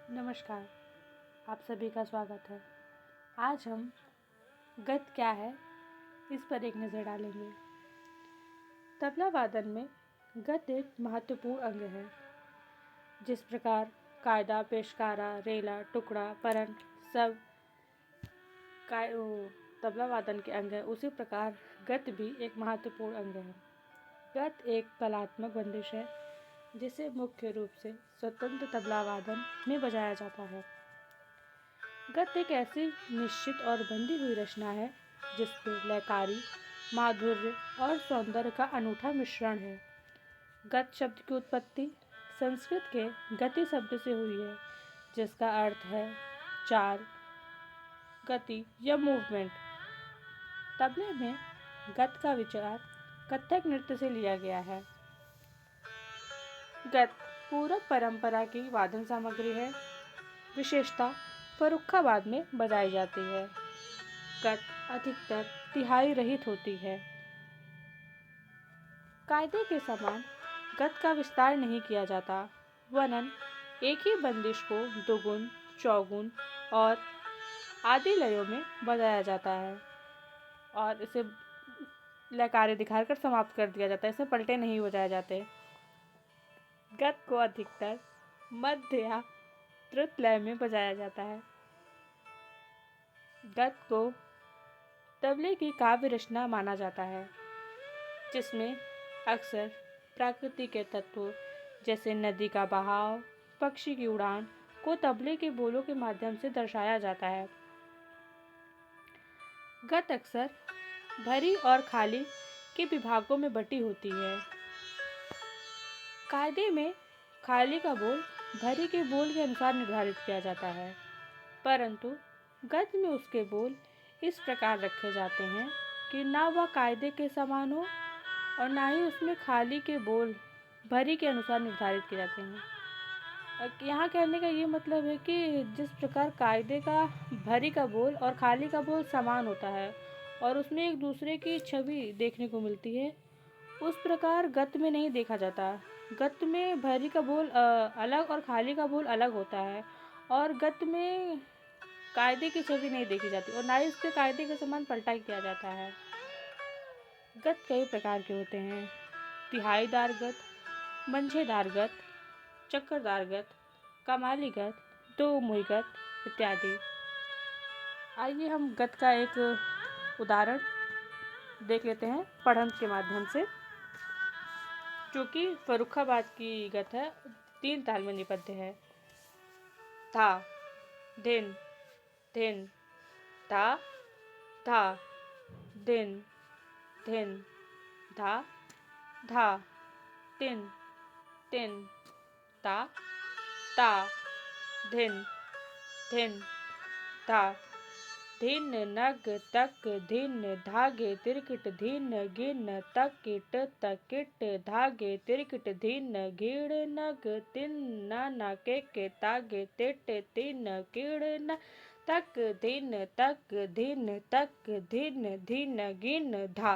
नमस्कार, आप सभी का स्वागत है। आज हम गत क्या है इस पर एक नज़र डालेंगे। तबला वादन में गत एक महत्वपूर्ण अंग है। जिस प्रकार कायदा, पेशकारा, रेला, टुकड़ा, परन सब तबला वादन के अंग है, उसी प्रकार गत भी एक महत्वपूर्ण अंग है। गत एक कलात्मक बंदिश है जिसे मुख्य रूप से स्वतंत्र तबला वादन में बजाया जाता है। गत एक ऐसी निश्चित और बंधी हुई रचना है जिसमें लयकारी, माधुर्य और सौंदर्य का अनूठा मिश्रण है। गत शब्द की उत्पत्ति संस्कृत के गति शब्द से हुई है, जिसका अर्थ है चाल, गति या मूवमेंट। तबले में गत का विचार कथक नृत्य से लिया गया है। गत पूरब परंपरा की वादन सामग्री है। विशेषता फर्रुखाबाद में बजाई जाती है। गत अधिकतर तिहाई रहित होती है। कायदे के समान गत का विस्तार नहीं किया जाता, वरन एक ही बंदिश को दोगुन, चौगुन और आदि लयों में बजाया जाता है और इसे लयकारे दिखाकर समाप्त कर दिया जाता है। इसमें पलटे नहीं बजाए जाते। गत को अधिकतर मध्य या द्रुत लय में बजाया जाता है। गत को तबले की काव्य रचना माना जाता है, जिसमें अक्सर प्रकृति के तत्वों जैसे नदी का बहाव, पक्षी की उड़ान को तबले के बोलों के माध्यम से दर्शाया जाता है। गत अक्सर भरी और खाली के विभागों में बटी होती है। कायदे में खाली का बोल भरी के बोल के अनुसार निर्धारित किया जाता है, परंतु गत में उसके बोल इस प्रकार रखे जाते हैं कि ना वह कायदे के समान हो और ना ही उसमें खाली के बोल भरी के अनुसार निर्धारित किए जाते हैं। यहाँ कहने का ये मतलब है कि जिस प्रकार कायदे का भरी का बोल और खाली का बोल समान होता है और उसमें एक दूसरे की छवि देखने को मिलती है, उस प्रकार गत में नहीं देखा जाता। गत में भरी का बोल अलग और खाली का बोल अलग होता है और गत में कायदे की छवि नहीं देखी जाती और ना ही उसके कायदे के समान पलटा किया जाता है। गत कई प्रकार के होते हैं। तिहाईदार गत, मंझेदार गत, चक्करदार गत, कमाली गत, दो मुई गत इत्यादि। आइए हम गत का एक उदाहरण देख लेते हैं पढ़ंत के माध्यम से, जो कि फर्रुखाबाद की गत है। 3 ताल में निबद्ध है। था, धिन, धिन, धा, धा, धिन, धिन, धा, धा, तिन, तिन, ता, ता, धिन, धिन, धा, धिन नग तक धिन धागे तिरकिट धिन गिन तकिट तकिट धागे तिरकिट धिन घीड़ नग तिन नाना के तागे तिट तिन कीड़ न तक धिन धिन धिन गिन धा।